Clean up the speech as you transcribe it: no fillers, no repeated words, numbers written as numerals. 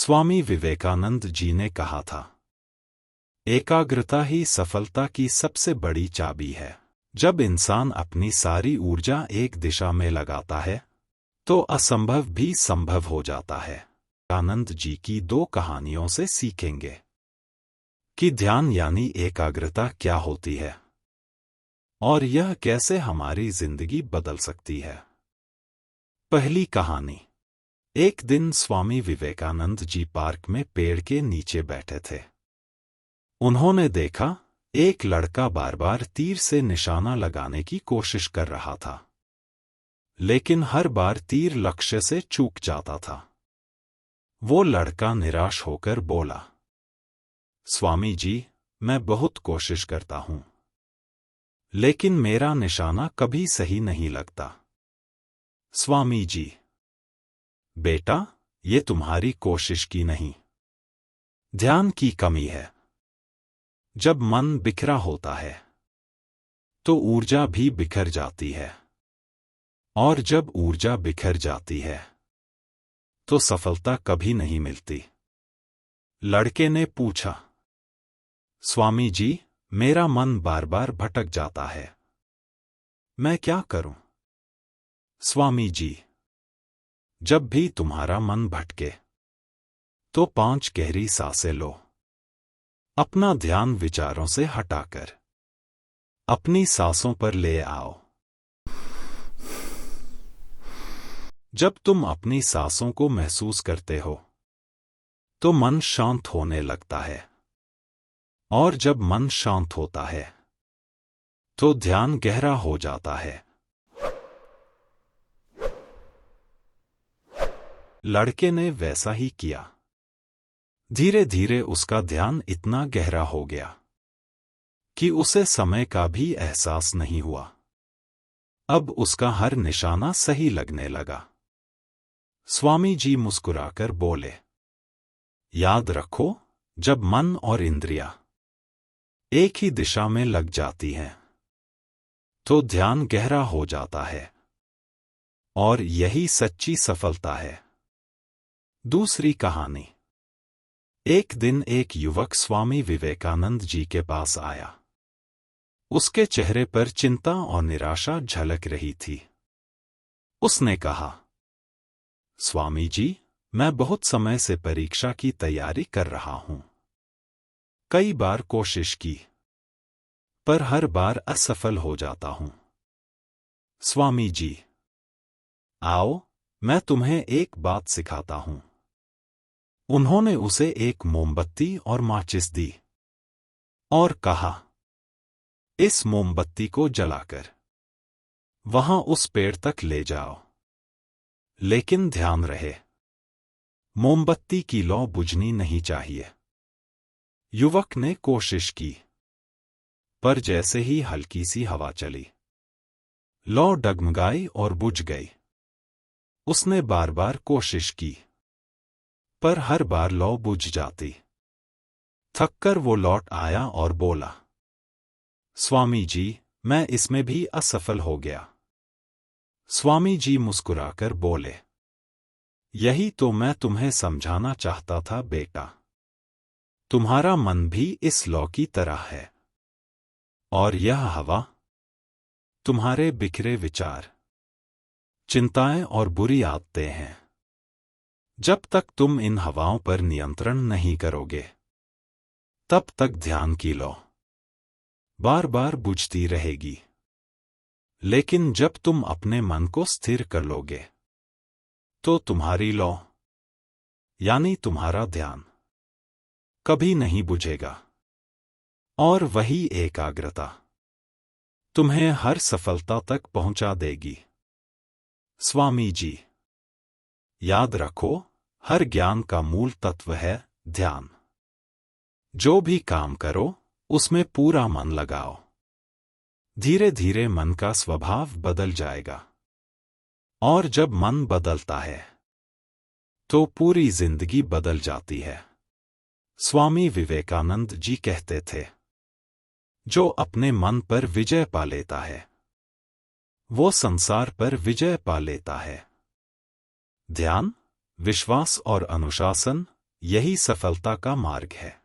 स्वामी विवेकानंद जी ने कहा था, एकाग्रता ही सफलता की सबसे बड़ी चाबी है। जब इंसान अपनी सारी ऊर्जा एक दिशा में लगाता है तो असंभव भी संभव हो जाता है। विवेकानंद जी की 2 कहानियों से सीखेंगे कि ध्यान यानी एकाग्रता क्या होती है और यह कैसे हमारी जिंदगी बदल सकती है। पहली कहानी। एक दिन स्वामी विवेकानंद जी पार्क में पेड़ के नीचे बैठे थे। उन्होंने देखा, एक लड़का बार बार तीर से निशाना लगाने की कोशिश कर रहा था, लेकिन हर बार तीर लक्ष्य से चूक जाता था। वो लड़का निराश होकर बोला, स्वामी जी, मैं बहुत कोशिश करता हूं, लेकिन मेरा निशाना कभी सही नहीं लगता। स्वामी जी, बेटा, ये तुम्हारी कोशिश की नहीं, ध्यान की कमी है। जब मन बिखरा होता है तो ऊर्जा भी बिखर जाती है, और जब ऊर्जा बिखर जाती है तो सफलता कभी नहीं मिलती। लड़के ने पूछा, स्वामी जी, मेरा मन बार बार भटक जाता है, मैं क्या करूं? स्वामी जी, जब भी तुम्हारा मन भटके तो 5 गहरी सांसें लो। अपना ध्यान विचारों से हटाकर अपनी सांसों पर ले आओ। जब तुम अपनी सांसों को महसूस करते हो तो मन शांत होने लगता है, और जब मन शांत होता है तो ध्यान गहरा हो जाता है। लड़के ने वैसा ही किया। धीरे धीरे उसका ध्यान इतना गहरा हो गया कि उसे समय का भी एहसास नहीं हुआ। अब उसका हर निशाना सही लगने लगा। स्वामी जी मुस्कुराकर बोले, याद रखो, जब मन और इंद्रियां एक ही दिशा में लग जाती हैं तो ध्यान गहरा हो जाता है, और यही सच्ची सफलता है। दूसरी कहानी। एक दिन एक युवक स्वामी विवेकानंद जी के पास आया। उसके चेहरे पर चिंता और निराशा झलक रही थी। उसने कहा, स्वामी जी, मैं बहुत समय से परीक्षा की तैयारी कर रहा हूं। कई बार कोशिश की, पर हर बार असफल हो जाता हूं। स्वामी जी, आओ, मैं तुम्हें एक बात सिखाता हूं। उन्होंने उसे एक मोमबत्ती और माचिस दी और कहा, इस मोमबत्ती को जलाकर वहां उस पेड़ तक ले जाओ, लेकिन ध्यान रहे, मोमबत्ती की लौ बुझनी नहीं चाहिए। युवक ने कोशिश की, पर जैसे ही हल्की सी हवा चली, लौ डगमगाई और बुझ गई। उसने बार बार कोशिश की, पर हर बार लौ बुझ जाती। थककर वो लौट आया और बोला, स्वामी जी, मैं इसमें भी असफल हो गया। स्वामी जी मुस्कुराकर बोले, यही तो मैं तुम्हें समझाना चाहता था बेटा। तुम्हारा मन भी इस लौ की तरह है, और यह हवा तुम्हारे बिखरे विचार, चिंताएं और बुरी आदतें हैं। जब तक तुम इन हवाओं पर नियंत्रण नहीं करोगे, तब तक ध्यान की लौ बार बार बुझती रहेगी। लेकिन जब तुम अपने मन को स्थिर कर लोगे, तो तुम्हारी लौ यानी तुम्हारा ध्यान कभी नहीं बुझेगा, और वही एकाग्रता तुम्हें हर सफलता तक पहुंचा देगी। स्वामी जी, याद रखो, हर ज्ञान का मूल तत्व है ध्यान। जो भी काम करो, उसमें पूरा मन लगाओ। धीरे धीरे मन का स्वभाव बदल जाएगा, और जब मन बदलता है तो पूरी जिंदगी बदल जाती है। स्वामी विवेकानंद जी कहते थे, जो अपने मन पर विजय पा लेता है, वो संसार पर विजय पा लेता है। ध्यान, विश्वास और अनुशासन, यही सफलता का मार्ग है।